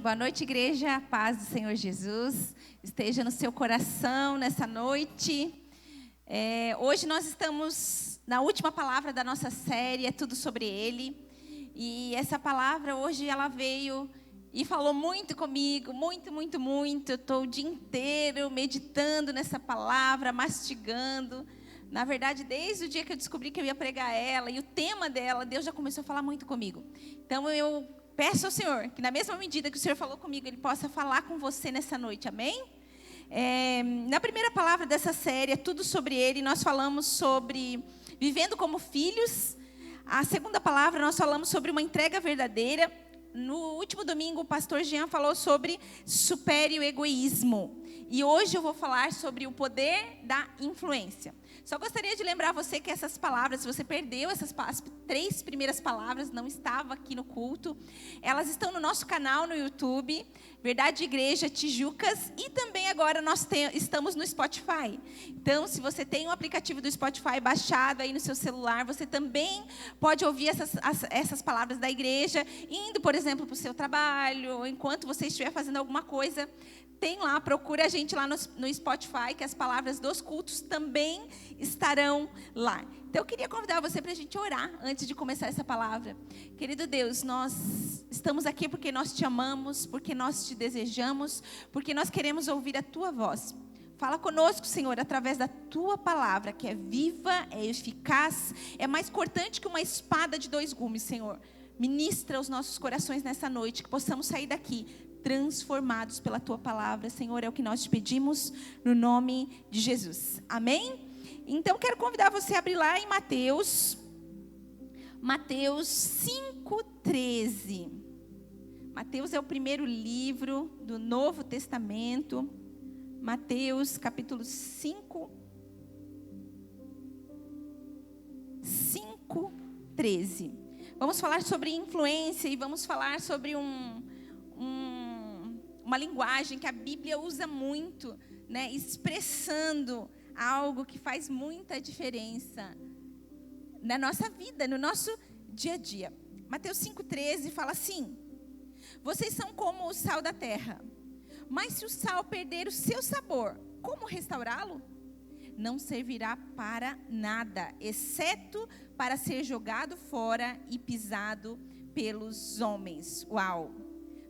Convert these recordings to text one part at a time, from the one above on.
Boa noite, igreja. A paz do Senhor Jesus esteja no seu coração nessa noite. Hoje nós estamos na última palavra da nossa série, é tudo sobre Ele. E essa palavra hoje ela veio e falou muito comigo, muito. Eu estou o dia inteiro meditando nessa palavra, mastigando. Na verdade, desde o dia que eu descobri que eu ia pregar ela e o tema dela, Deus já começou a falar muito comigo. Então eu peço ao Senhor que na mesma medida que o Senhor falou comigo, Ele possa falar com você nessa noite, amém? Na primeira palavra dessa série, é tudo sobre Ele, nós falamos sobre vivendo como filhos. A segunda palavra, nós falamos sobre uma entrega verdadeira. No último domingo, o pastor Jean falou sobre supere o egoísmo. E hoje eu vou falar sobre o poder da influência. Só gostaria de lembrar você que essas palavras, se você perdeu as 3 primeiras palavras, não estava aqui no culto, elas estão no nosso canal no YouTube, Verdade Igreja Tijucas, e também agora nós estamos no Spotify. Então, se você tem um aplicativo do Spotify baixado aí no seu celular, você também pode ouvir essas palavras da igreja, indo, por exemplo, para o seu trabalho, ou enquanto você estiver fazendo alguma coisa. Tem lá, procura a gente lá no Spotify, que as palavras dos cultos também estarão lá. Então eu queria convidar você para a gente orar antes de começar essa palavra. Querido Deus, nós estamos aqui porque nós te amamos, porque nós te desejamos, porque nós queremos ouvir a tua voz. Fala conosco, Senhor, através da tua palavra, que é viva, é eficaz, é mais cortante que uma espada de 2 gumes, Senhor. Ministra os nossos corações nessa noite, que possamos sair daqui transformados pela tua palavra, Senhor, é o que nós te pedimos no nome de Jesus, amém? Então quero convidar você a abrir lá em Mateus 5:13. Mateus é o primeiro livro do Novo Testamento. Mateus capítulo 5:13. Vamos falar sobre influência e vamos falar sobre uma linguagem que a Bíblia usa muito, né, expressando algo que faz muita diferença na nossa vida, no nosso dia a dia. Mateus 5:13 fala assim: vocês são como o sal da terra, mas se o sal perder o seu sabor, como restaurá-lo? Não servirá para nada, exceto para ser jogado fora e pisado pelos homens. Uau!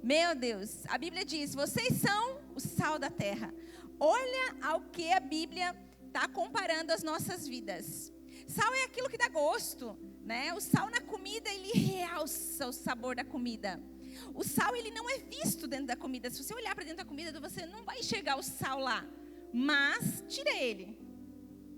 Meu Deus, a Bíblia diz, vocês são o sal da terra. Olha ao que a Bíblia está comparando as nossas vidas. Sal é aquilo que dá gosto, né? O sal na comida, ele realça o sabor da comida. O sal, ele não é visto dentro da comida. Se você olhar para dentro da comida, você não vai enxergar o sal lá. Mas, tira ele.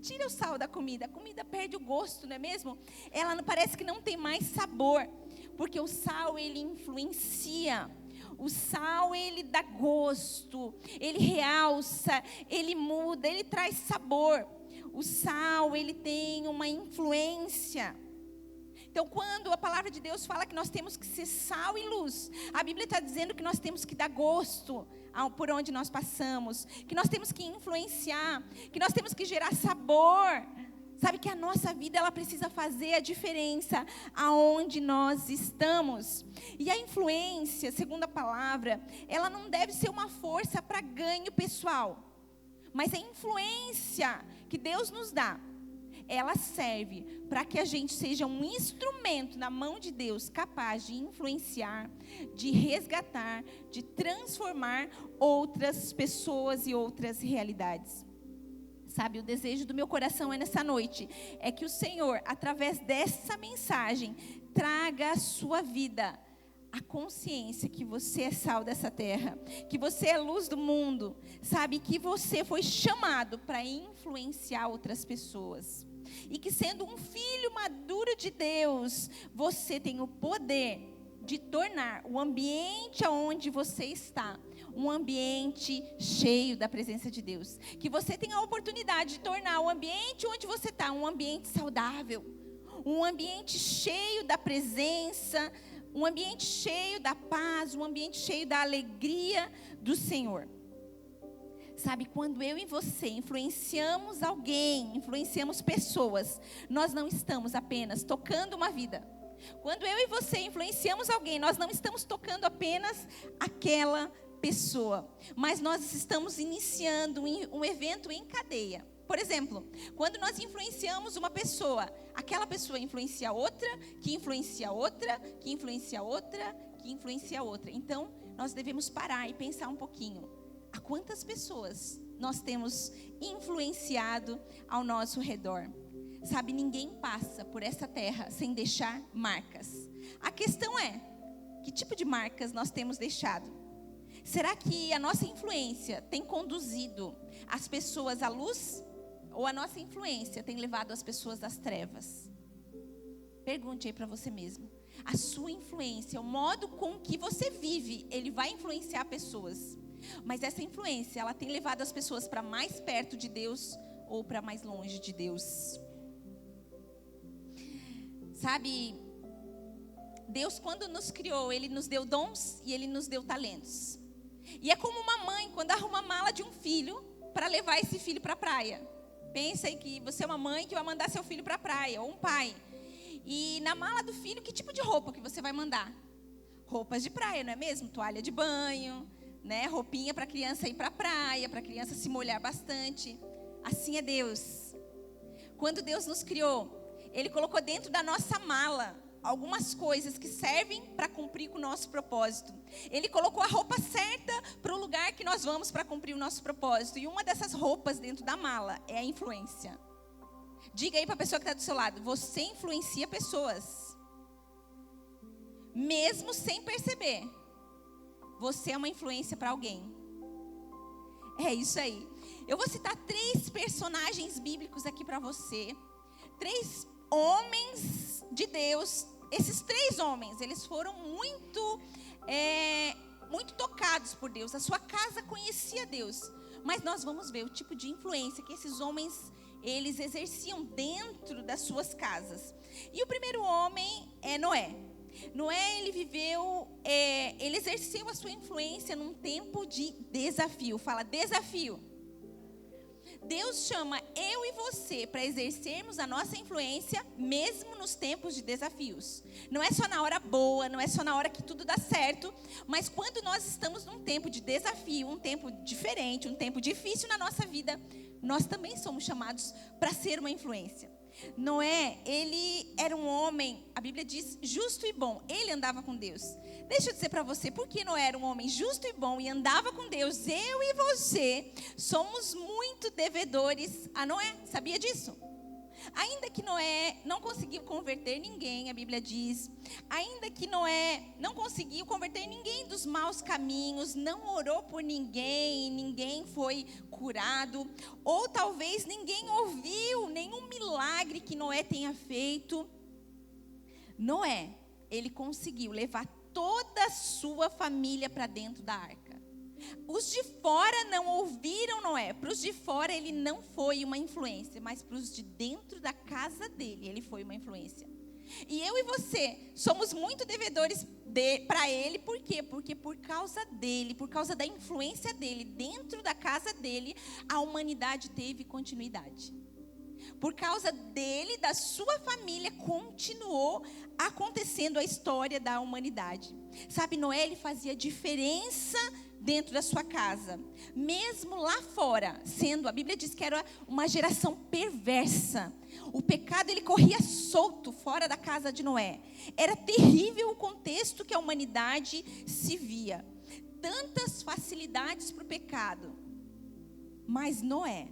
Tira o sal da comida. A comida perde o gosto, não é mesmo? Ela não, parece que não tem mais sabor. Porque o sal, ele influencia. O sal, ele dá gosto, ele realça, ele muda, ele traz sabor. O sal, ele tem uma influência. Então, quando a palavra de Deus fala que nós temos que ser sal e luz, a Bíblia está dizendo que nós temos que dar gosto por onde nós passamos, que nós temos que influenciar, que nós temos que gerar sabor. Sabe que a nossa vida, ela precisa fazer a diferença aonde nós estamos. E a influência, segundo a palavra, ela não deve ser uma força para ganho pessoal. Mas a influência que Deus nos dá, ela serve para que a gente seja um instrumento na mão de Deus, capaz de influenciar, de resgatar, de transformar outras pessoas e outras realidades. Sabe, o desejo do meu coração nessa noite é que o Senhor, através dessa mensagem, traga à sua vida a consciência que você é sal dessa terra, que você é luz do mundo, sabe, que você foi chamado para influenciar outras pessoas. E que sendo um filho maduro de Deus, você tem o poder de tornar o ambiente onde você está um ambiente cheio da presença de Deus. Que você tenha a oportunidade de tornar o ambiente onde você está um ambiente saudável, um ambiente cheio da presença, um ambiente cheio da paz, um ambiente cheio da alegria do Senhor. Sabe, quando eu e você influenciamos alguém, influenciamos pessoas, nós não estamos apenas tocando uma vida, Quando eu e você influenciamos alguém, nós não estamos tocando apenas aquela pessoa, mas nós estamos iniciando um evento em cadeia. Por exemplo, quando nós influenciamos uma pessoa, aquela pessoa influencia outra, que influencia outra, que influencia outra, que influencia outra. Então, nós devemos parar e pensar um pouquinho. A quantas pessoas nós temos influenciado ao nosso redor? Sabe, ninguém passa por essa terra sem deixar marcas. A questão é, que tipo de marcas nós temos deixado? Será que a nossa influência tem conduzido as pessoas à luz? Ou a nossa influência tem levado as pessoas às trevas? Pergunte aí para você mesmo. A sua influência, o modo com que você vive, ele vai influenciar pessoas. Mas essa influência, ela tem levado as pessoas para mais perto de Deus ou para mais longe de Deus? Sabe, Deus, quando nos criou, Ele nos deu dons e Ele nos deu talentos. E é como uma mãe, quando arruma a mala de um filho para levar esse filho para a praia. Pensa aí que você é uma mãe que vai mandar seu filho para a praia, ou um pai. E na mala do filho, que tipo de roupa que você vai mandar? Roupas de praia, não é mesmo? Toalha de banho, né? Roupinha para a criança ir para a praia, para a criança se molhar bastante. Assim é Deus. Quando Deus nos criou, Ele colocou dentro da nossa mala algumas coisas que servem para cumprir com o nosso propósito. Ele colocou a roupa certa para o lugar que nós vamos para cumprir o nosso propósito. E uma dessas roupas dentro da mala é a influência. Diga aí para a pessoa que está do seu lado, você influencia pessoas. Mesmo sem perceber. Você é uma influência para alguém. É isso aí. Eu vou citar 3 personagens bíblicos aqui para você. 3 homens de Deus. Esses 3 homens, eles foram muito tocados por Deus. A sua casa conhecia Deus. Mas nós vamos ver o tipo de influência que esses homens, eles exerciam dentro das suas casas. E o primeiro homem é Noé. Noé, ele exerceu a sua influência num tempo de desafio. Fala, desafio. Deus chama eu e você para exercermos a nossa influência mesmo nos tempos de desafios. Não é só na hora boa, não é só na hora que tudo dá certo, mas quando nós estamos num tempo de desafio, um tempo diferente, um tempo difícil na nossa vida, nós também somos chamados para ser uma influência. Noé, ele era um homem, a Bíblia diz, justo e bom. Ele andava com Deus. Deixa eu dizer para você, porque Noé era um homem justo e bom e andava com Deus, eu e você somos muito devedores a Noé. Sabia disso? Ainda que Noé não conseguiu converter ninguém, a Bíblia diz, ainda que Noé não conseguiu converter ninguém dos maus caminhos, não orou por ninguém, ninguém foi curado, ou talvez ninguém ouviu nenhum milagre que Noé tenha feito, Noé, ele conseguiu levar toda a sua família para dentro da arca. Os de fora não ouviram Noé. Para os de fora ele não foi uma influência, mas para os de dentro da casa dele, ele foi uma influência. E eu e você somos muito devedores para ele. Por quê? Porque por causa dele, por causa da influência dele, dentro da casa dele, a humanidade teve continuidade. Por causa dele, da sua família, continuou acontecendo a história da humanidade. Sabe, Noé, ele fazia diferença dentro da sua casa, mesmo lá fora, a Bíblia diz que era uma geração perversa. O pecado, ele corria solto fora da casa de Noé. Era terrível o contexto que a humanidade se via. Tantas facilidades para o pecado. Mas Noé,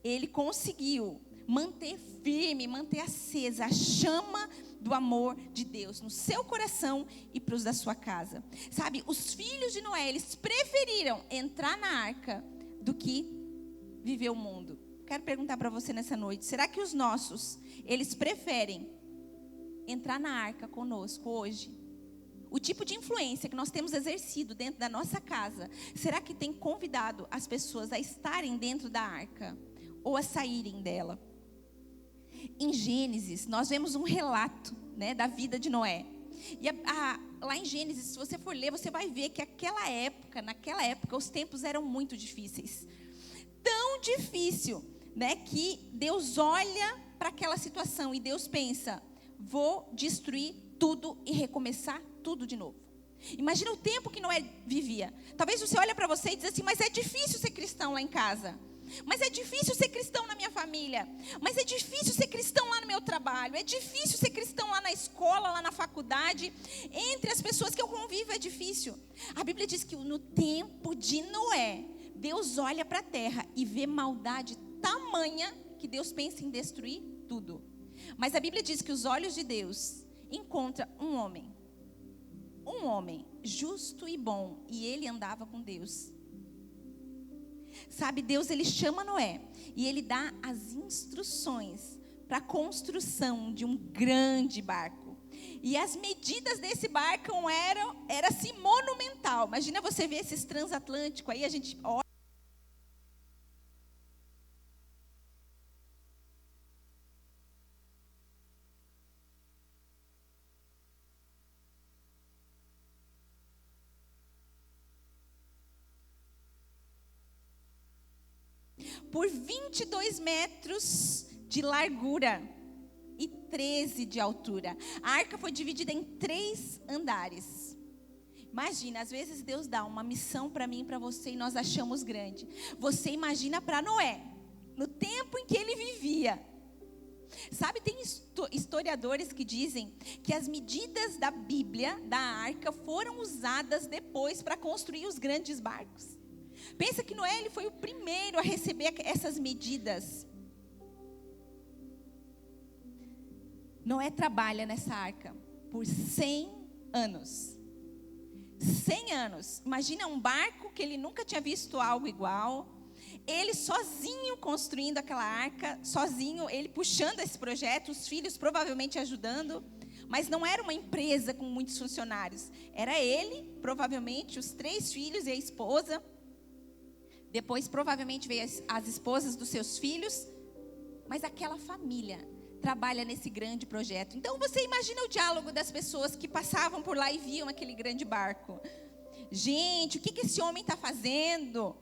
ele conseguiu manter firme, manter acesa a chama do amor de Deus no seu coração e para os da sua casa. Sabe, os filhos de Noé, eles preferiram entrar na arca do que viver o mundo. Quero perguntar para você nessa noite, será que os nossos, eles preferem entrar na arca conosco hoje? O tipo de influência que nós temos exercido dentro da nossa casa, será que tem convidado as pessoas a estarem dentro da arca ou a saírem dela? Em Gênesis, nós vemos um relato, né, da vida de Noé. E lá em Gênesis, se você for ler, você vai ver que naquela época, os tempos eram muito difíceis. Tão difícil, né, que Deus olha para aquela situação e Deus pensa, vou destruir tudo e recomeçar tudo de novo. Imagina o tempo que Noé vivia. Talvez você olhe para você e diz assim, mas é difícil ser cristão lá em casa. Mas é difícil ser cristão na minha família. Mas é difícil ser cristão lá no meu trabalho. É difícil ser cristão lá na escola, lá na faculdade. Entre as pessoas que eu convivo é difícil. A Bíblia diz que no tempo de Noé, Deus olha para a terra e vê maldade tamanha que Deus pensa em destruir tudo. Mas a Bíblia diz que os olhos de Deus encontram um homem justo e bom, e ele andava com Deus. Sabe, Deus, ele chama Noé e ele dá as instruções para a construção de um grande barco. E as medidas desse barco era assim monumental. Imagina você ver esses transatlânticos aí, a gente olha. Por 22 metros de largura e 13 de altura. A arca foi dividida em 3 andares. Imagina, às vezes Deus dá uma missão para mim e para você e nós achamos grande. Você imagina para Noé, no tempo em que ele vivia. Sabe, tem historiadores que dizem que as medidas da Bíblia, da arca, foram usadas depois para construir os grandes barcos. Pensa que Noé ele foi o primeiro a receber essas medidas. Noé trabalha nessa arca por 100 anos. 100 anos. Imagina um barco que ele nunca tinha visto algo igual. Ele sozinho construindo aquela arca, sozinho, ele puxando esse projeto, os filhos provavelmente ajudando. Mas não era uma empresa com muitos funcionários. Era ele, provavelmente, os 3 filhos e a esposa. Depois, provavelmente, veio as esposas dos seus filhos. Mas aquela família trabalha nesse grande projeto. Então, você imagina o diálogo das pessoas que passavam por lá e viam aquele grande barco. Gente, o que esse homem está fazendo?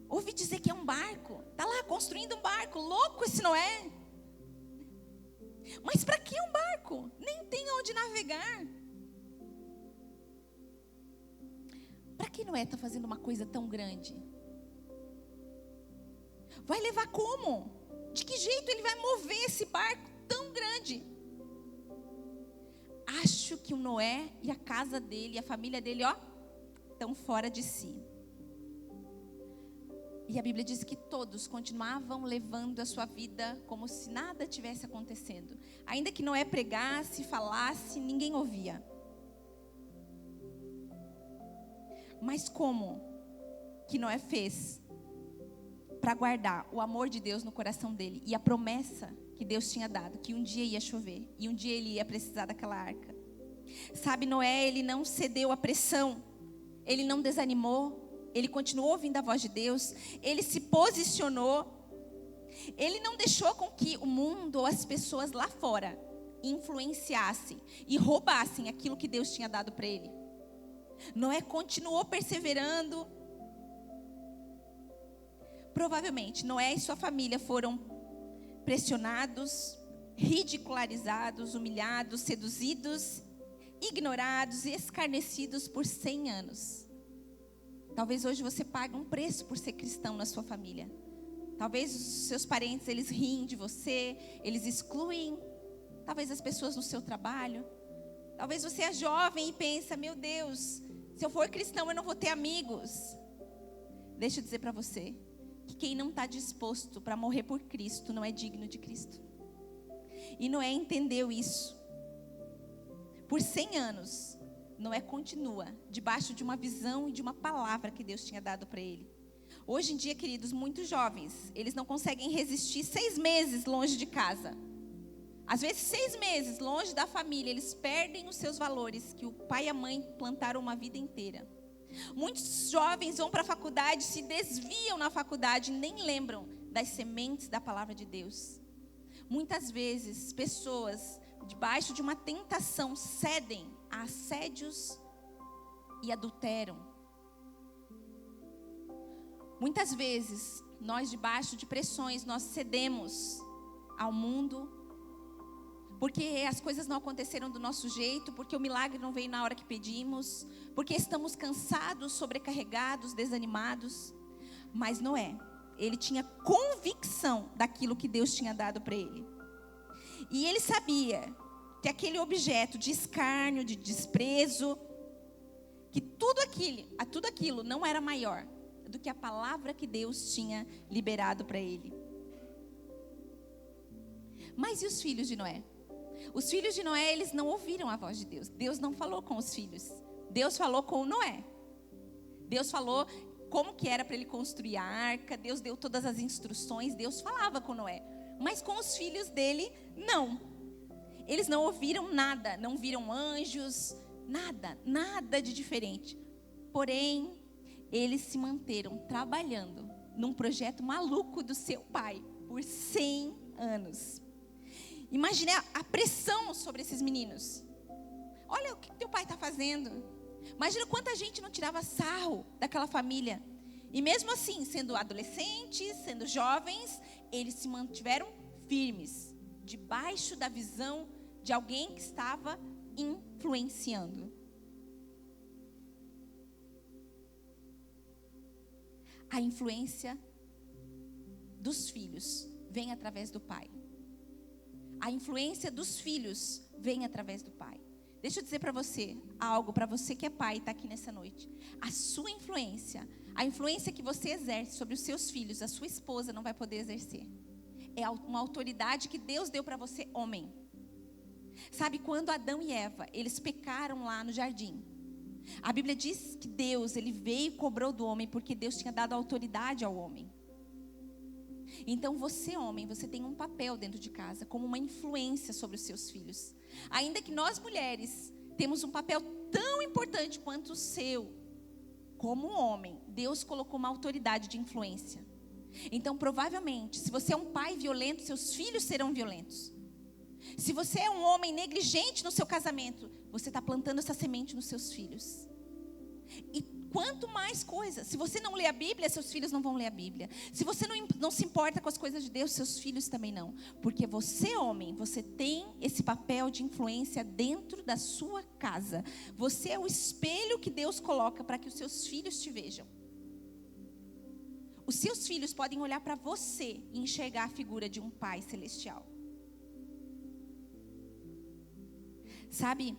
Ouvi dizer que é um barco. Está lá construindo um barco. Louco esse Noé. Mas para que um barco? Nem tem onde navegar. Para que Noé está fazendo uma coisa tão grande? Vai levar como? De que jeito ele vai mover esse barco tão grande? Acho que o Noé e a casa dele, a família dele, estão fora de si. E a Bíblia diz que todos continuavam levando a sua vida como se nada tivesse acontecendo. Ainda que Noé pregasse, falasse, ninguém ouvia. Mas como que Noé fez para guardar o amor de Deus no coração dele e a promessa que Deus tinha dado, que um dia ia chover e um dia ele ia precisar daquela arca? Sabe, Noé, ele não cedeu à pressão, ele não desanimou, ele continuou ouvindo a voz de Deus, ele se posicionou, ele não deixou com que o mundo ou as pessoas lá fora influenciassem e roubassem aquilo que Deus tinha dado para ele. Noé continuou perseverando. Provavelmente, Noé e sua família foram pressionados, ridicularizados, humilhados, seduzidos, ignorados e escarnecidos por 100 anos. Talvez hoje você pague um preço por ser cristão na sua família. Talvez os seus parentes, eles riem de você, eles excluem. Talvez as pessoas no seu trabalho. Talvez você é jovem e pensa, meu Deus, se eu for cristão eu não vou ter amigos. Deixa eu dizer para você, que quem não está disposto para morrer por Cristo não é digno de Cristo. E Noé entendeu isso. Por 100 anos, Noé continua debaixo de uma visão e de uma palavra que Deus tinha dado para ele. Hoje em dia, queridos, muitos jovens, eles não conseguem resistir 6 meses longe de casa. Às vezes 6 meses longe da família, eles perdem os seus valores que o pai e a mãe plantaram uma vida inteira. Muitos jovens vão para a faculdade, se desviam na faculdade e nem lembram das sementes da palavra de Deus. Muitas vezes, pessoas, debaixo de uma tentação, cedem a assédios e adulteram. Muitas vezes, nós debaixo de pressões, nós cedemos ao mundo. porque as coisas não aconteceram do nosso jeito, porque o milagre não veio na hora que pedimos, porque estamos cansados, sobrecarregados, desanimados. Mas Noé, ele tinha convicção daquilo que Deus tinha dado para ele. E ele sabia que aquele objeto de escárnio, de desprezo, que tudo aquilo não era maior do que a palavra que Deus tinha liberado para ele. Mas e os filhos de Noé? Os filhos de Noé, eles não ouviram a voz de Deus. Deus não falou com os filhos. Deus falou com Noé. Deus falou como que era para ele construir a arca. Deus deu todas as instruções. Deus falava com Noé. Mas com os filhos dele, não. Eles não ouviram nada. Não viram anjos. Nada de diferente. Porém, eles se manteram trabalhando num projeto maluco do seu pai por 100 anos. Imagine a pressão sobre esses meninos. Olha o que teu pai está fazendo. Imagina quanta gente não tirava sarro daquela família. E mesmo assim, sendo adolescentes, sendo jovens, eles se mantiveram firmes, debaixo da visão de alguém que estava influenciando. A influência dos filhos vem através do pai. A influência dos filhos vem através do pai. Deixa eu dizer para você algo, para você que é pai e está aqui nessa noite. A sua influência, a influência que você exerce sobre os seus filhos, a sua esposa não vai poder exercer. É uma autoridade que Deus deu para você, homem. Sabe, quando Adão e Eva, eles pecaram lá no jardim. A Bíblia diz que Deus, ele veio e cobrou do homem, porque Deus tinha dado autoridade ao homem. Então você, homem, você tem um papel dentro de casa, como uma influência sobre os seus filhos. Ainda que nós, mulheres, temos um papel tão importante quanto o seu. Como homem, Deus colocou uma autoridade de influência. Então, provavelmente, se você é um pai violento, seus filhos serão violentos. Se você é um homem negligente no seu casamento, você está plantando essa semente nos seus filhos. E quanto mais coisas, se você não lê a Bíblia, seus filhos não vão ler a Bíblia. Se você não se importa com as coisas de Deus, seus filhos também não. Porque você, homem, você tem esse papel de influência dentro da sua casa. Você é o espelho que Deus coloca para que os seus filhos te vejam. Os seus filhos podem olhar para você e enxergar a figura de um pai celestial. Sabe?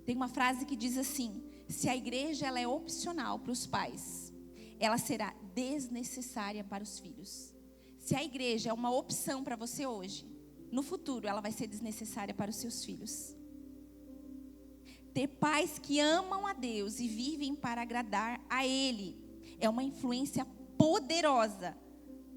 Tem uma frase que diz assim: se a igreja ela é opcional para os pais, ela será desnecessária para os filhos. Se a igreja é uma opção para você hoje, no futuro ela vai ser desnecessária para os seus filhos. Ter pais que amam a Deus e vivem para agradar a Ele é uma influência poderosa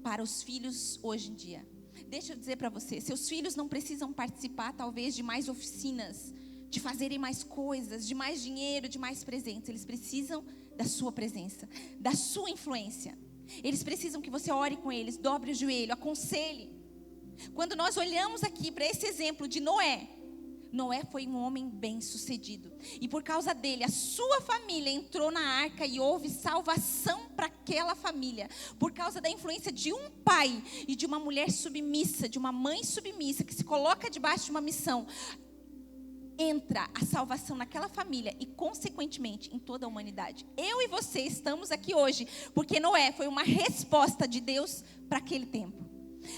para os filhos hoje em dia. Deixa eu dizer para você, seus filhos não precisam participar talvez de mais oficinas, de fazerem mais coisas, de mais dinheiro, de mais presentes. Eles precisam da sua presença, da sua influência. Eles precisam que você ore com eles, dobre o joelho, aconselhe. Quando nós olhamos aqui para esse exemplo de Noé, Noé foi um homem bem-sucedido. E por causa dele, a sua família entrou na arca e houve salvação para aquela família. Por causa da influência de um pai e de uma mulher submissa, de uma mãe submissa, que se coloca debaixo de uma missão, entra a salvação naquela família e, consequentemente, em toda a humanidade. Eu e você estamos aqui hoje porque Noé foi uma resposta de Deus para aquele tempo.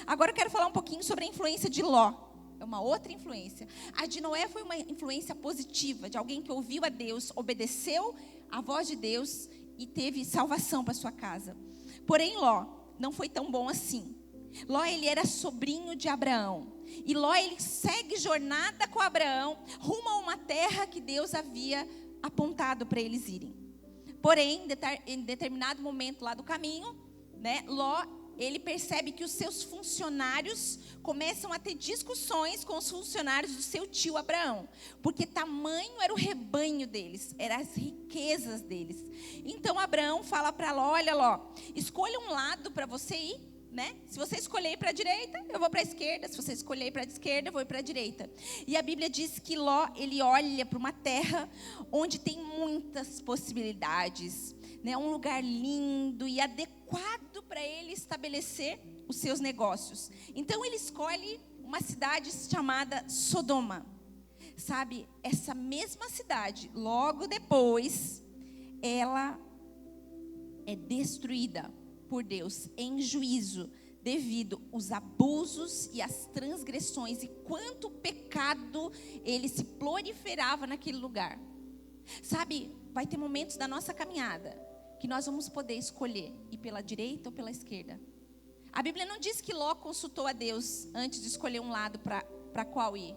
Agora eu quero falar um pouquinho sobre a influência de Ló. É uma outra influência. A de Noé foi uma influência positiva, de alguém que ouviu a Deus, obedeceu a voz de Deus e teve salvação para sua casa. Porém, Ló não foi tão bom assim. Ló, ele era sobrinho de Abraão. E Ló, ele segue jornada com Abraão, rumo a uma terra que Deus havia apontado para eles irem. Porém, em determinado momento lá do caminho, Ló, ele percebe que os seus funcionários começam a ter discussões com os funcionários do seu tio Abraão. Porque tamanho era o rebanho deles, eram as riquezas deles. Então Abraão fala para Ló: olha Ló, escolha um lado para você ir. Se você escolher ir para a direita, eu vou para a esquerda. Se você escolher ir para a esquerda, eu vou ir para a direita. E a Bíblia diz que Ló, ele olha para uma terra onde tem muitas possibilidades, um lugar lindo e adequado para ele estabelecer os seus negócios. Então ele escolhe uma cidade chamada Sodoma. Sabe, essa mesma cidade, logo depois, ela é destruída por Deus em juízo, devido aos abusos e às transgressões, e quanto pecado ele se proliferava naquele lugar. Sabe, vai ter momentos da nossa caminhada que nós vamos poder escolher ir pela direita ou pela esquerda. A Bíblia não diz que Ló consultou a Deus antes de escolher um lado para qual ir.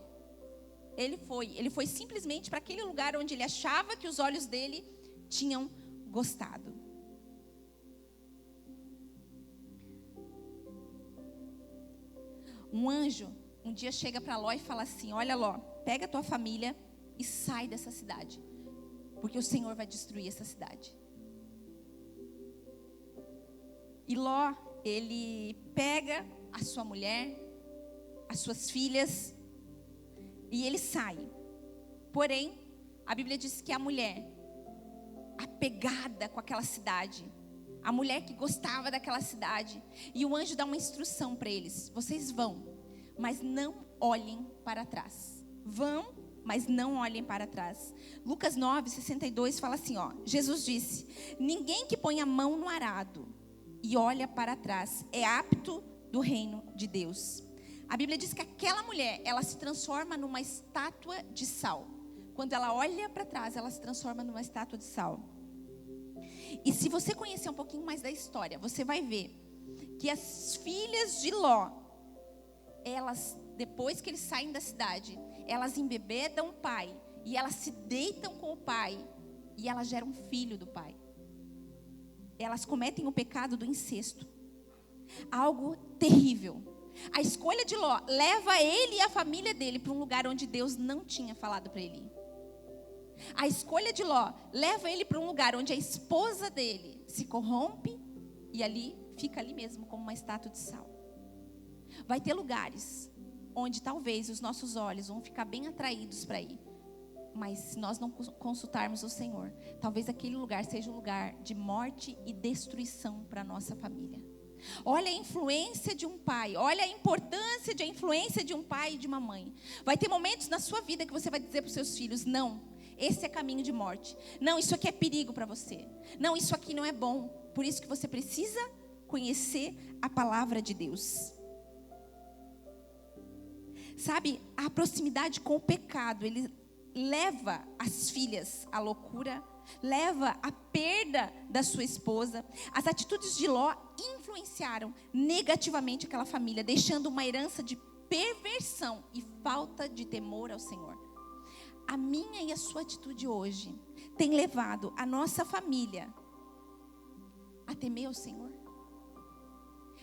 Ele foi simplesmente para aquele lugar onde ele achava que os olhos dele tinham gostado. Um anjo um dia chega para Ló e fala assim: olha, Ló, pega a tua família e sai dessa cidade, porque o Senhor vai destruir essa cidade. E Ló, ele pega a sua mulher, as suas filhas, e ele sai. Porém, a Bíblia diz que a mulher, apegada com aquela cidade, a mulher que gostava daquela cidade, e o anjo dá uma instrução para eles: vocês vão, mas não olhem para trás. Vão, mas não olhem para trás. Lucas 9:62 fala assim, ó: Jesus disse: ninguém que põe a mão no arado e olha para trás é apto do reino de Deus. A Bíblia diz que aquela mulher, ela se transforma numa estátua de sal. Quando ela olha para trás, ela se transforma numa estátua de sal. E se você conhecer um pouquinho mais da história, você vai ver que as filhas de Ló, elas, depois que eles saem da cidade, elas embebedam o pai, e elas se deitam com o pai, e elas geram um filho do pai. Elas cometem o pecado do incesto. Algo terrível. A escolha de Ló leva ele e a família dele para um lugar onde Deus não tinha falado para ele ir. A escolha de Ló leva ele para um lugar onde a esposa dele se corrompe e ali fica ali mesmo como uma estátua de sal. Vai ter lugares onde talvez os nossos olhos vão ficar bem atraídos para ir, mas se nós não consultarmos o Senhor, talvez aquele lugar seja um lugar de morte e destruição para a nossa família. Olha a influência de um pai, olha a importância da influência de um pai e de uma mãe. Vai ter momentos na sua vida que você vai dizer para os seus filhos: não, esse é caminho de morte. Não, isso aqui é perigo para você. Não, isso aqui não é bom. Por isso que você precisa conhecer a palavra de Deus. Sabe, a proximidade com o pecado, ele leva as filhas à loucura, leva à perda da sua esposa. As atitudes de Ló influenciaram negativamente aquela família, deixando uma herança de perversão e falta de temor ao Senhor. A minha e a sua atitude hoje tem levado a nossa família a temer ao Senhor?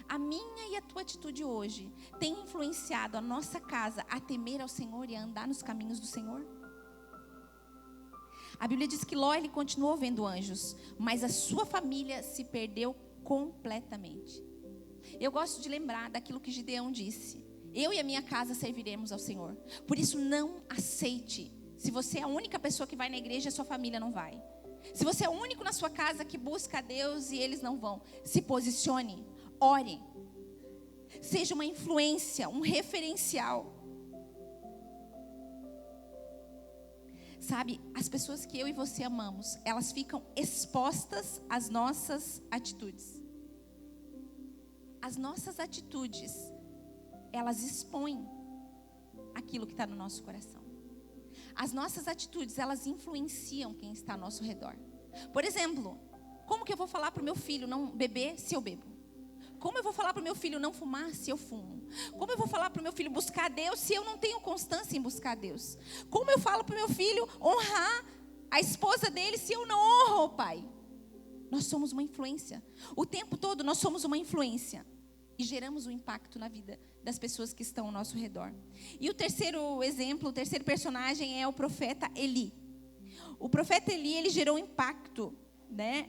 A minha e a tua atitude hoje tem influenciado a nossa casa a temer ao Senhor e a andar nos caminhos do Senhor? A Bíblia diz que Ló, ele continuou vendo anjos, mas a sua família se perdeu completamente. Eu gosto de lembrar daquilo que Gideão disse: eu e a minha casa serviremos ao Senhor. Por isso, não aceite. Se você é a única pessoa que vai na igreja, a sua família não vai. Se você é o único na sua casa que busca a Deus e eles não vão, se posicione, ore. Seja uma influência, um referencial. Sabe, as pessoas que eu e você amamos, elas ficam expostas às nossas atitudes. As nossas atitudes, elas expõem aquilo que está no nosso coração. As nossas atitudes, elas influenciam quem está ao nosso redor. Por exemplo, como que eu vou falar para o meu filho não beber se eu bebo? Como eu vou falar para o meu filho não fumar se eu fumo? Como eu vou falar para o meu filho buscar a Deus se eu não tenho constância em buscar a Deus? Como eu falo para o meu filho honrar a esposa dele se eu não honro o pai? Nós somos uma influência. O tempo todo nós somos uma influência. E geramos um impacto na vida das pessoas que estão ao nosso redor. E o terceiro exemplo, o terceiro personagem é o profeta Eli. O profeta Eli, ele gerou um impacto, né?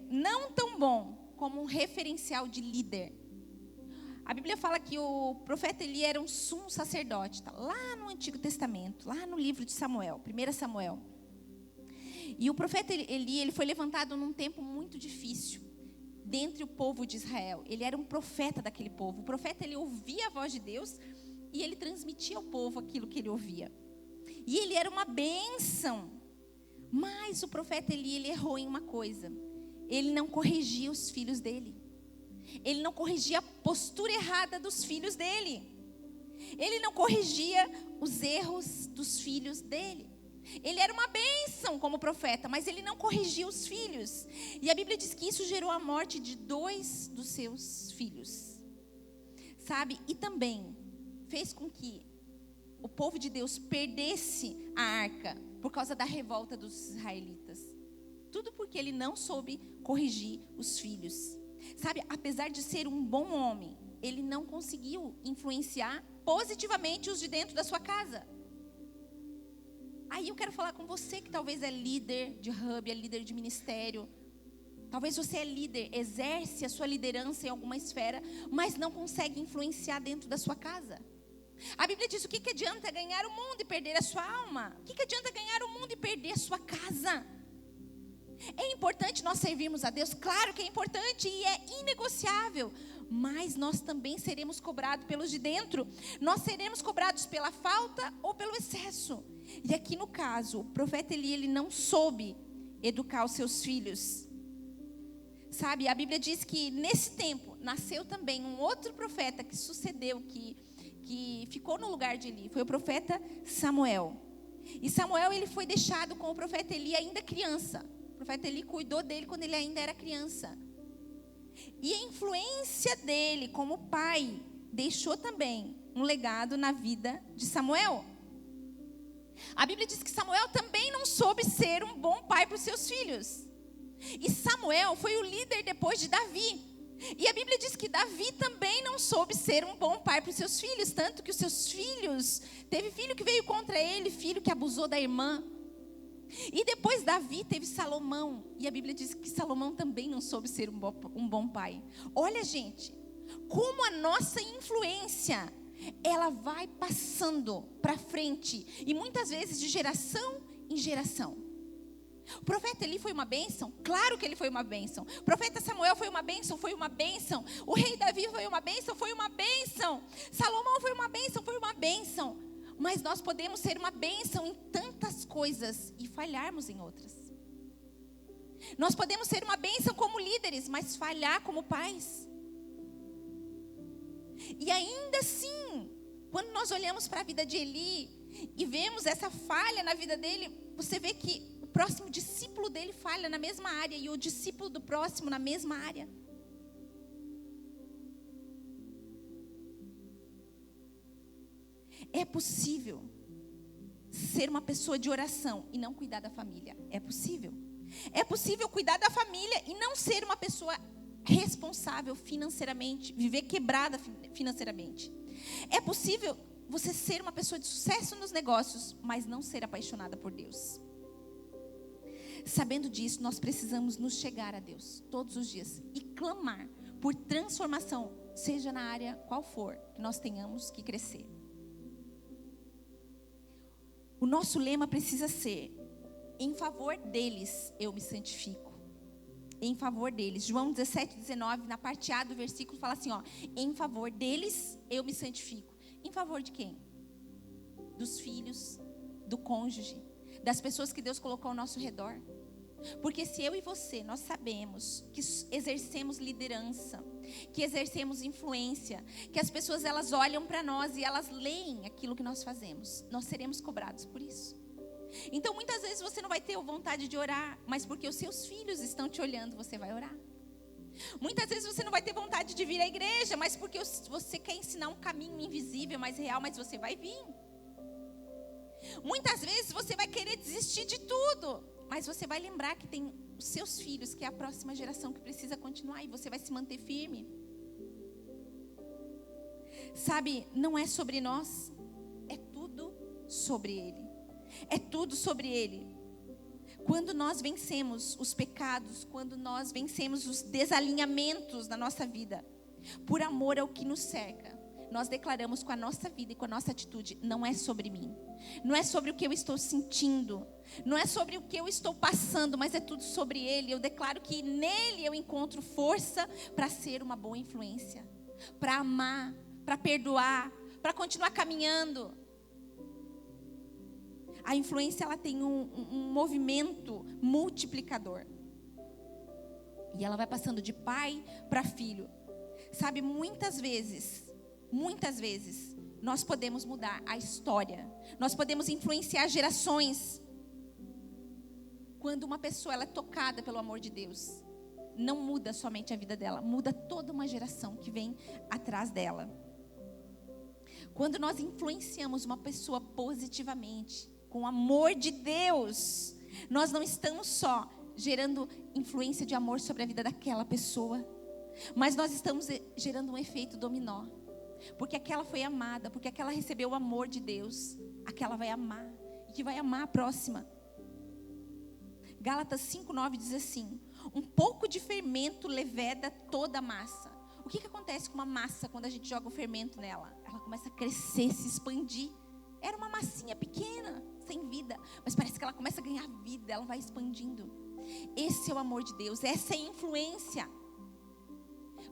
Não tão bom como um referencial de líder. A Bíblia fala que o profeta Eli era um sumo sacerdote, tá? Lá no Antigo Testamento, lá no livro de Samuel, 1 Samuel. E o profeta Eli, ele foi levantado num tempo muito difícil, dentre o povo de Israel. Ele era um profeta daquele povo. O profeta, ele ouvia a voz de Deus e ele transmitia ao povo aquilo que ele ouvia. E ele era uma bênção. Mas o profeta Eli, ele errou em uma coisa. Ele não corrigia os filhos dele. Ele não corrigia a postura errada dos filhos dele. Ele não corrigia os erros dos filhos dele. Ele era uma bênção como profeta, mas ele não corrigia os filhos. E a Bíblia diz que isso gerou a morte de 2 dos seus filhos. Sabe? E também fez com que o povo de Deus perdesse a arca por causa da revolta dos israelitas. Tudo porque ele não soube corrigir os filhos. Sabe? Apesar de ser um bom homem, ele não conseguiu influenciar positivamente os de dentro da sua casa. Aí eu quero falar com você que talvez é líder de hub, é líder de ministério. Talvez você é líder, exerce a sua liderança em alguma esfera, mas não consegue influenciar dentro da sua casa. A Bíblia diz: o que adianta ganhar o mundo e perder a sua alma? O que adianta ganhar o mundo e perder a sua casa? É importante nós servirmos a Deus? Claro que é importante e é inegociável. Mas nós também seremos cobrados pelos de dentro. Nós seremos cobrados pela falta ou pelo excesso. E aqui no caso, o profeta Eli, ele não soube educar os seus filhos. Sabe, a Bíblia diz que nesse tempo nasceu também um outro profeta que sucedeu, que ficou no lugar de Eli. Foi o profeta Samuel. E Samuel, ele foi deixado com o profeta Eli ainda criança. O profeta Eli cuidou dele quando ele ainda era criança. E a influência dele como pai deixou também um legado na vida de Samuel. A Bíblia diz que Samuel também não soube ser um bom pai para os seus filhos. E Samuel foi o líder depois de Davi. E a Bíblia diz que Davi também não soube ser um bom pai para os seus filhos. Tanto que os seus filhos, teve filho que veio contra ele, filho que abusou da irmã. E depois Davi teve Salomão. E a Bíblia diz que Salomão também não soube ser um bom pai. Olha, gente, como a nossa influência, ela vai passando para frente. E muitas vezes de geração em geração. O profeta Eli foi uma bênção? Claro que ele foi uma bênção. O profeta Samuel foi uma bênção? Foi uma bênção. O rei Davi foi uma bênção? Foi uma bênção. Salomão foi uma bênção? Foi uma bênção. Mas nós podemos ser uma bênção em tantas coisas e falharmos em outras. Nós podemos ser uma bênção como líderes, mas falhar como pais. E ainda assim, quando nós olhamos para a vida de Eli e vemos essa falha na vida dele, você vê que o próximo discípulo dele falha na mesma área e o discípulo do próximo na mesma área. É possível ser uma pessoa de oração e não cuidar da família. É possível. É possível cuidar da família e não ser uma pessoa responsável financeiramente, viver quebrada financeiramente. É possível você ser uma pessoa de sucesso nos negócios, mas não ser apaixonada por Deus. Sabendo disso, nós precisamos nos chegar a Deus todos os dias e clamar por transformação, seja na área qual for, que nós tenhamos que crescer. O nosso lema precisa ser: em favor deles eu me santifico. Em favor deles. João 17:19, na parte A do versículo, fala assim, ó: em favor deles eu me santifico. Em favor de quem? Dos filhos, do cônjuge, das pessoas que Deus colocou ao nosso redor. Porque se eu e você, nós sabemos que exercemos liderança, que exercemos influência, que as pessoas elas olham para nós e elas leem aquilo que nós fazemos, nós seremos cobrados por isso. Então muitas vezes você não vai ter vontade de orar, mas porque os seus filhos estão te olhando, você vai orar. Muitas vezes você não vai ter vontade de vir à igreja, mas porque você quer ensinar um caminho invisível, mas real, mas você vai vir. Muitas vezes você vai querer desistir de tudo, mas você vai lembrar que tem os seus filhos, que é a próxima geração que precisa continuar, e você vai se manter firme. Sabe, não é sobre nós, é tudo sobre Ele. É tudo sobre Ele. Quando nós vencemos os pecados, quando nós vencemos os desalinhamentos na nossa vida, por amor ao que nos cerca, nós declaramos com a nossa vida e com a nossa atitude: não é sobre mim, não é sobre o que eu estou sentindo, não é sobre o que eu estou passando, mas é tudo sobre Ele. Eu declaro que nele eu encontro força para ser uma boa influência, para amar, para perdoar, para continuar caminhando. A influência, ela tem um movimento multiplicador. E ela vai passando de pai para filho. Sabe, muitas vezes, nós podemos mudar a história. Nós podemos influenciar gerações. Quando uma pessoa ela é tocada pelo amor de Deus, não muda somente a vida dela, muda toda uma geração que vem atrás dela. Quando nós influenciamos uma pessoa positivamente, com o amor de Deus, nós não estamos só gerando influência de amor sobre a vida daquela pessoa, mas nós estamos gerando um efeito dominó. Porque aquela foi amada, porque aquela recebeu o amor de Deus, aquela vai amar, e que vai amar a próxima. Gálatas 5:9 diz assim: um pouco de fermento leveda toda a massa. O que acontece com uma massa quando a gente joga o fermento nela? Ela começa a crescer, se expandir. Era uma massinha pequena, sem vida, mas parece que ela começa a ganhar vida, ela vai expandindo. Esse é o amor de Deus, essa é a influência.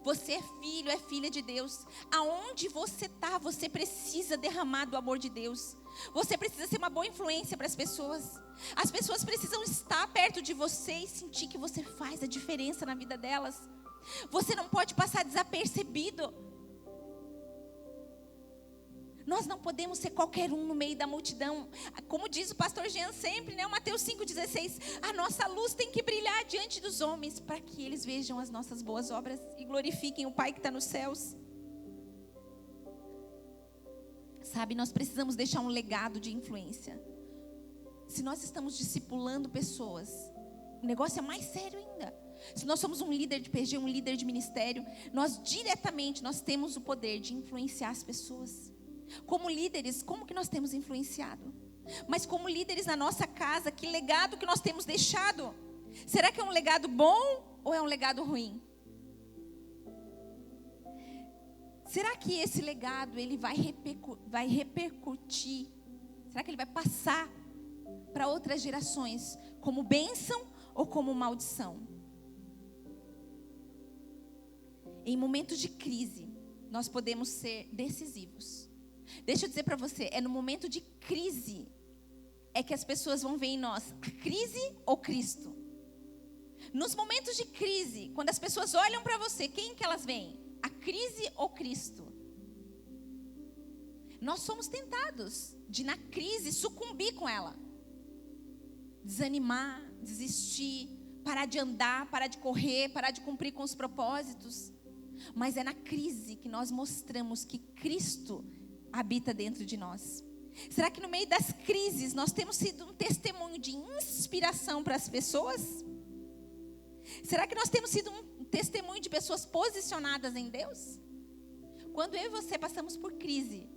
Você é filho, é filha de Deus. Aonde você está, você precisa derramar do amor de Deus. Você precisa ser uma boa influência para as pessoas. As pessoas precisam estar perto de você e sentir que você faz a diferença na vida delas. Você não pode passar desapercebido. Nós não podemos ser qualquer um no meio da multidão. Como diz o pastor Jean sempre, né? Mateus 5,16. A nossa luz tem que brilhar diante dos homens, para que eles vejam as nossas boas obras e glorifiquem o Pai que está nos céus. Sabe, nós precisamos deixar um legado de influência. Se nós estamos discipulando pessoas, o negócio é mais sério ainda. Se nós somos um líder de PG, um líder de ministério, nós temos o poder de influenciar as pessoas. Como líderes, como que nós temos influenciado? Mas como líderes na nossa casa, que legado que nós temos deixado? Será que é um legado bom ou é um legado ruim? Será que esse legado ele vai repercutir? Será que ele vai passar para outras gerações como bênção ou como maldição? Em momentos de crise, nós podemos ser decisivos. Deixa eu dizer para você, é no momento de crise é que as pessoas vão ver em nós a crise ou Cristo. Nos momentos de crise, quando as pessoas olham para você, quem que elas veem? A crise ou Cristo? Nós somos tentados de na crise sucumbir com ela. Desanimar, desistir, parar de andar, parar de correr, parar de cumprir com os propósitos. Mas é na crise que nós mostramos que Cristo habita dentro de nós. Será que no meio das crises nós temos sido um testemunho de inspiração para as pessoas? Será que nós temos sido um testemunho de pessoas posicionadas em Deus? Quando eu e você passamos por crise,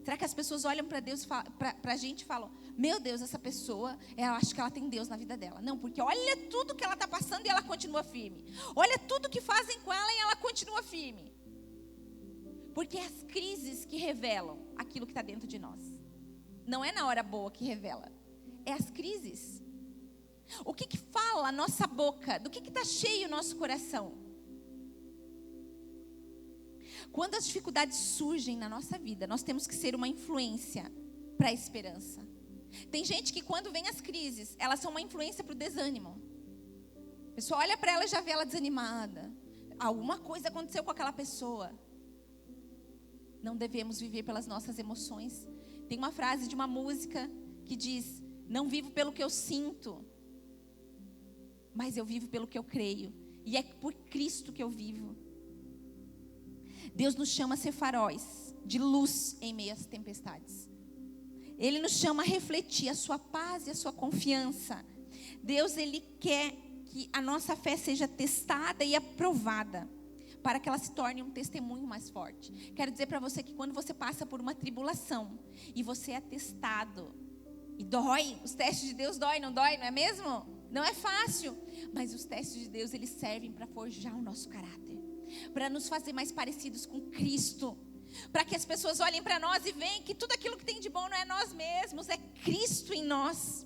será que as pessoas olham para Deus, para a gente e falam: meu Deus, essa pessoa, eu acho que ela tem Deus na vida dela? Não, porque olha tudo que ela está passando e ela continua firme. Olha tudo que fazem com ela e ela continua firme. Porque é as crises que revelam aquilo que está dentro de nós. Não é na hora boa que revela. É as crises. O que fala a nossa boca? Do que está cheio o nosso coração? Quando as dificuldades surgem na nossa vida, nós temos que ser uma influência para a esperança. Tem gente que quando vem as crises, elas são uma influência para o desânimo. A pessoa olha para ela e já vê ela desanimada. Alguma coisa aconteceu com aquela pessoa. Não devemos viver pelas nossas emoções. Tem uma frase de uma música que diz: não vivo pelo que eu sinto, mas eu vivo pelo que eu creio. E é por Cristo que eu vivo. Deus nos chama a ser faróis de luz em meio às tempestades. Ele nos chama a refletir a sua paz e a sua confiança. Deus, Ele quer que a nossa fé seja testada e aprovada, para que ela se torne um testemunho mais forte. Quero dizer para você que quando você passa por uma tribulação e você é testado, e dói, os testes de Deus dói, não é mesmo? Não é fácil, mas os testes de Deus, eles servem para forjar o nosso caráter, para nos fazer mais parecidos com Cristo, para que as pessoas olhem para nós e vejam que tudo aquilo que tem de bom não é nós mesmos, é Cristo em nós.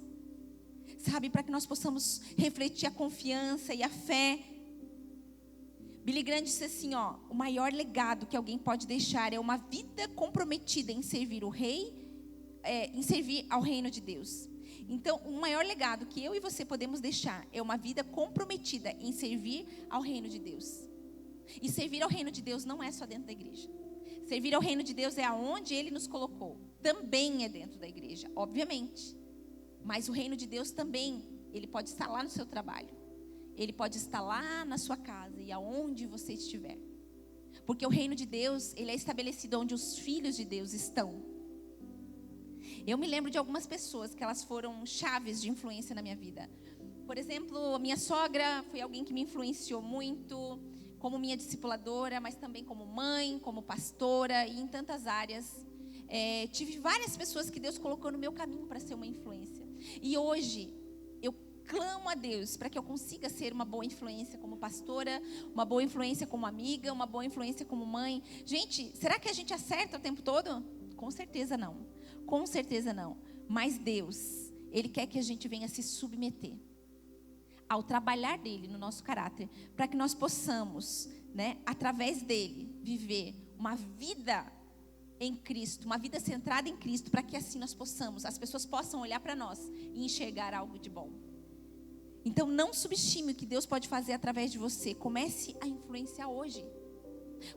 Sabe, para que nós possamos refletir a confiança e a fé. Billy Graham disse assim, o maior legado que alguém pode deixar é uma vida comprometida em servir o rei, em servir ao reino de Deus. Então, o maior legado que eu e você podemos deixar é uma vida comprometida em servir ao reino de Deus. E servir ao reino de Deus não é só dentro da igreja. Servir ao reino de Deus é aonde Ele nos colocou. Também é dentro da igreja, obviamente. Mas o reino de Deus também, Ele pode estar lá no seu trabalho. Ele pode estar lá na sua casa e aonde você estiver. Porque o reino de Deus, ele é estabelecido onde os filhos de Deus estão. Eu me lembro de algumas pessoas que elas foram chaves de influência na minha vida. Por exemplo, a minha sogra foi alguém que me influenciou muito, como minha discipuladora, mas também como mãe, como pastora e em tantas áreas. Tive várias pessoas que Deus colocou no meu caminho para ser uma influência. E hoje, eu clamo a Deus para que eu consiga ser uma boa influência como pastora, uma boa influência como amiga, uma boa influência como mãe. Gente, será que a gente acerta o tempo todo? Com certeza não. Com certeza não. Mas Deus, Ele quer que a gente venha se submeter ao trabalhar dEle no nosso caráter, para que nós possamos, através dEle, viver uma vida em Cristo, uma vida centrada em Cristo, para que assim nós possamos, as pessoas possam olhar para nós e enxergar algo de bom. Então não subestime o que Deus pode fazer através de você. Comece a influenciar hoje.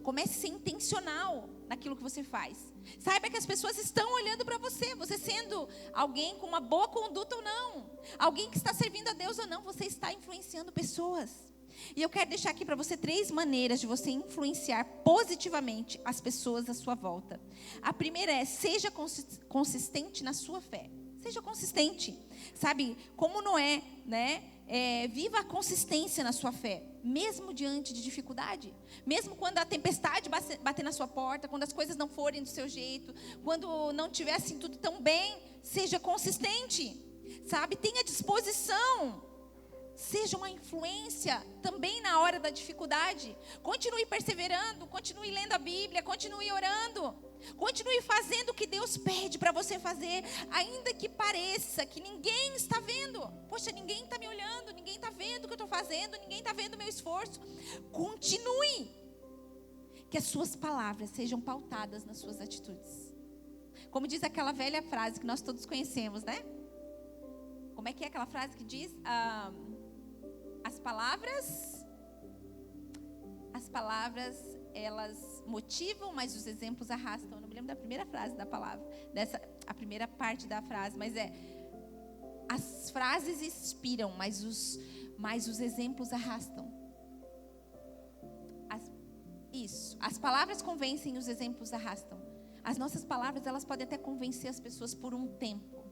Comece a ser intencional naquilo que você faz. Saiba que as pessoas estão olhando para você. Você sendo alguém com uma boa conduta ou não, alguém que está servindo a Deus ou não, você está influenciando pessoas. E eu quero deixar aqui para você 3 maneiras de você influenciar positivamente as pessoas à sua volta. A primeira é: seja consistente na sua fé. Seja consistente. Sabe, como Noé, viva a consistência na sua fé, mesmo diante de dificuldade, mesmo quando a tempestade bater na sua porta, quando as coisas não forem do seu jeito, quando não tiver assim tudo tão bem, seja consistente, sabe, tenha disposição, seja uma influência também na hora da dificuldade. Continue perseverando, continue lendo a Bíblia, continue orando, continue fazendo o que Deus pede para você fazer, ainda que pareça que ninguém está vendo. Poxa, ninguém está me olhando, ninguém está vendo o que eu estou fazendo, ninguém está vendo o meu esforço. Continue. Que as suas palavras sejam pautadas nas suas atitudes. Como diz aquela velha frase que nós todos conhecemos, né? Como é que é aquela frase que diz? As palavras, elas motivam, mas os exemplos arrastam. Eu não me lembro da primeira frase da palavra, a primeira parte da frase, mas as frases inspiram, mas os exemplos arrastam. As palavras convencem, os exemplos arrastam. As nossas palavras, elas podem até convencer as pessoas por um tempo,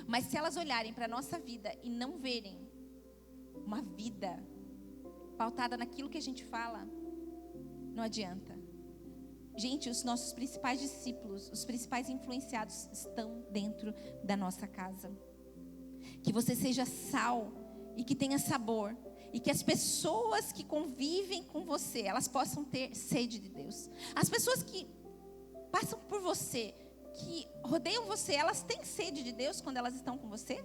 mas se elas olharem para a nossa vida e não verem uma vida pautada naquilo que a gente fala, não adianta. Gente, os nossos principais discípulos, os principais influenciados estão dentro da nossa casa. Que você seja sal e que tenha sabor, e que as pessoas que convivem com você, elas possam ter sede de Deus. As pessoas que passam por você, que rodeiam você, elas têm sede de Deus quando elas estão com você?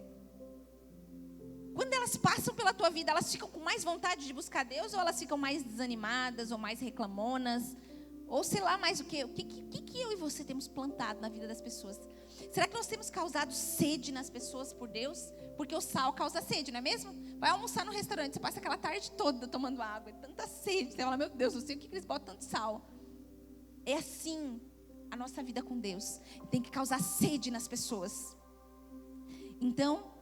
Quando elas passam pela tua vida, elas ficam com mais vontade de buscar Deus, ou elas ficam mais desanimadas, ou mais reclamonas, ou sei lá mais o quê? O que eu e você temos plantado na vida das pessoas? Será que nós temos causado sede nas pessoas por Deus? Porque o sal causa sede, não é mesmo? Vai almoçar no restaurante, você passa aquela tarde toda tomando água, é tanta sede, você fala, meu Deus, não sei o que eles botam tanto sal. É assim a nossa vida com Deus, tem que causar sede nas pessoas. Então,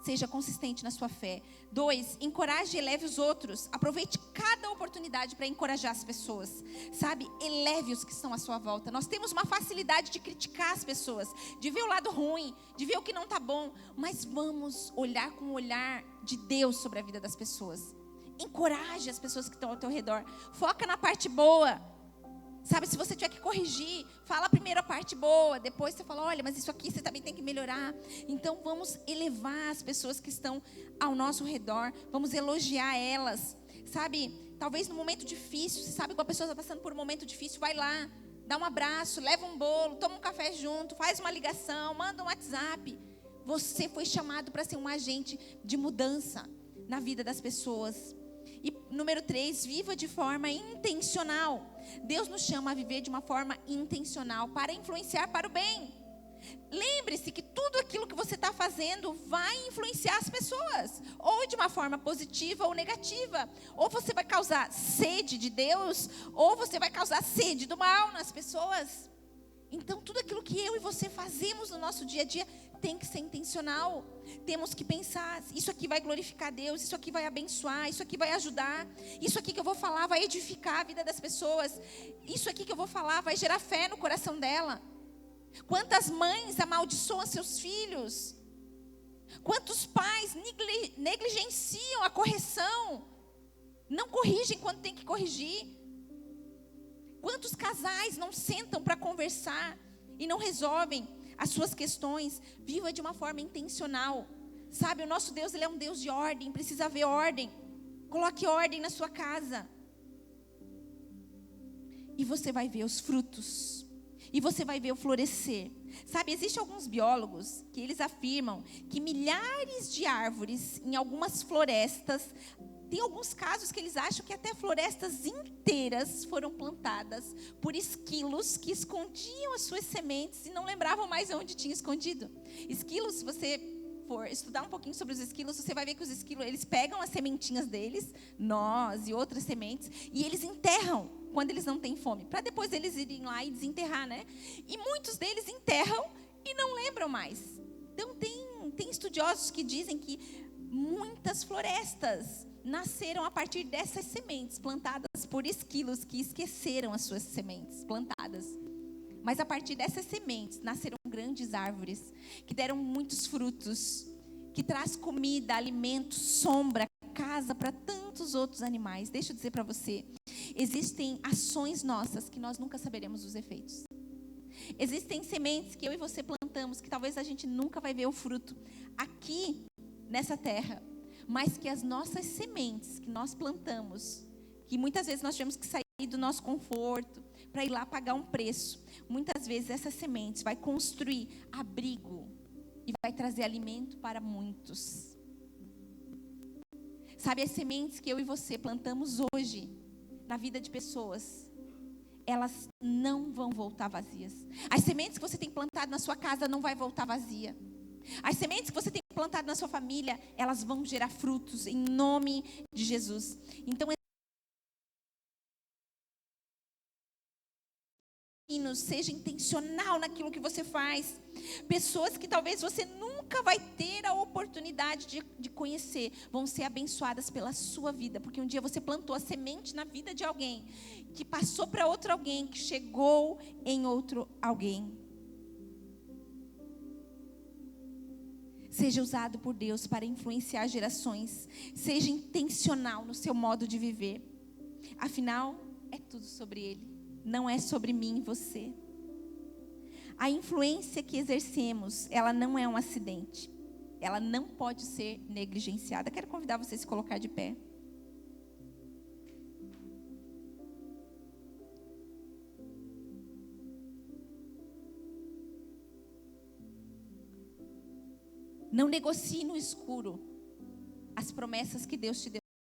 seja consistente na sua fé. 2, encoraje e eleve os outros. Aproveite cada oportunidade para encorajar as pessoas. Sabe, eleve os que estão à sua volta. Nós temos uma facilidade de criticar as pessoas, de ver o lado ruim, de ver o que não está bom. Mas vamos olhar com o olhar de Deus sobre a vida das pessoas. Encoraje as pessoas que estão ao teu redor. Foca na parte boa. Sabe, se você tiver que corrigir, fala primeiro a parte boa, depois você fala, olha, mas isso aqui você também tem que melhorar. Então vamos elevar as pessoas que estão ao nosso redor, vamos elogiar elas. Sabe, talvez no momento difícil, você sabe que uma pessoa está passando por um momento difícil, vai lá, dá um abraço, leva um bolo, toma um café junto, faz uma ligação, manda um WhatsApp. Você foi chamado para ser um agente de mudança na vida das pessoas. E número 3, viva de forma intencional. Deus nos chama a viver de uma forma intencional para influenciar para o bem. Lembre-se que tudo aquilo que você está fazendo vai influenciar as pessoas, ou de uma forma positiva ou negativa. Ou você vai causar sede de Deus, ou você vai causar sede do mal nas pessoas. Então, tudo aquilo que eu e você fazemos no nosso dia a dia tem que ser intencional. Temos que pensar, isso aqui vai glorificar Deus, isso aqui vai abençoar, isso aqui vai ajudar, isso aqui que eu vou falar vai edificar a vida das pessoas, isso aqui que eu vou falar vai gerar fé no coração dela. Quantas mães amaldiçoam seus filhos? Quantos pais negligenciam a correção? Não corrigem quando tem que corrigir? Quantos casais não sentam para conversar e não resolvem as suas questões? Viva de uma forma intencional. Sabe, o nosso Deus, Ele é um Deus de ordem, precisa haver ordem. Coloque ordem na sua casa. E você vai ver os frutos. E você vai ver o florescer. Sabe, existem alguns biólogos que eles afirmam que milhares de árvores em algumas florestas, tem alguns casos que eles acham que até florestas inteiras foram plantadas por esquilos que escondiam as suas sementes e não lembravam mais onde tinha escondido. Esquilos, se você for estudar um pouquinho sobre os esquilos, você vai ver que os esquilos, eles pegam as sementinhas deles, nós e outras sementes, e eles enterram quando eles não têm fome, para depois eles irem lá e desenterrar, né? E muitos deles enterram e não lembram mais. Então tem estudiosos que dizem que muitas florestas nasceram a partir dessas sementes plantadas por esquilos que esqueceram as suas sementes plantadas. Mas a partir dessas sementes nasceram grandes árvores que deram muitos frutos, que traz comida, alimento, sombra, casa para tantos outros animais. Deixa eu dizer para você, existem ações nossas que nós nunca saberemos os efeitos. Existem sementes que eu e você plantamos que talvez a gente nunca vai ver o fruto aqui nessa terra, mas que as nossas sementes que nós plantamos, que muitas vezes nós tivemos que sair do nosso conforto para ir lá pagar um preço. Muitas vezes essas sementes vai construir abrigo e vai trazer alimento para muitos. Sabe, as sementes que eu e você plantamos hoje na vida de pessoas, elas não vão voltar vazias. As sementes que você tem plantado na sua casa não vai voltar vazia. As sementes que você tem plantado na sua família, elas vão gerar frutos em nome de Jesus. Então, seja intencional naquilo que você faz. Pessoas que talvez você nunca vai ter a oportunidade de conhecer, vão ser abençoadas pela sua vida, porque um dia você plantou a semente na vida de alguém, que passou para outro alguém, que chegou em outro alguém. Seja usado por Deus para influenciar gerações. Seja intencional no seu modo de viver. Afinal, é tudo sobre Ele. Não é sobre mim e você. A influência que exercemos, ela não é um acidente. Ela não pode ser negligenciada. Quero convidar você a se colocar de pé. Não negocie no escuro as promessas que Deus te deu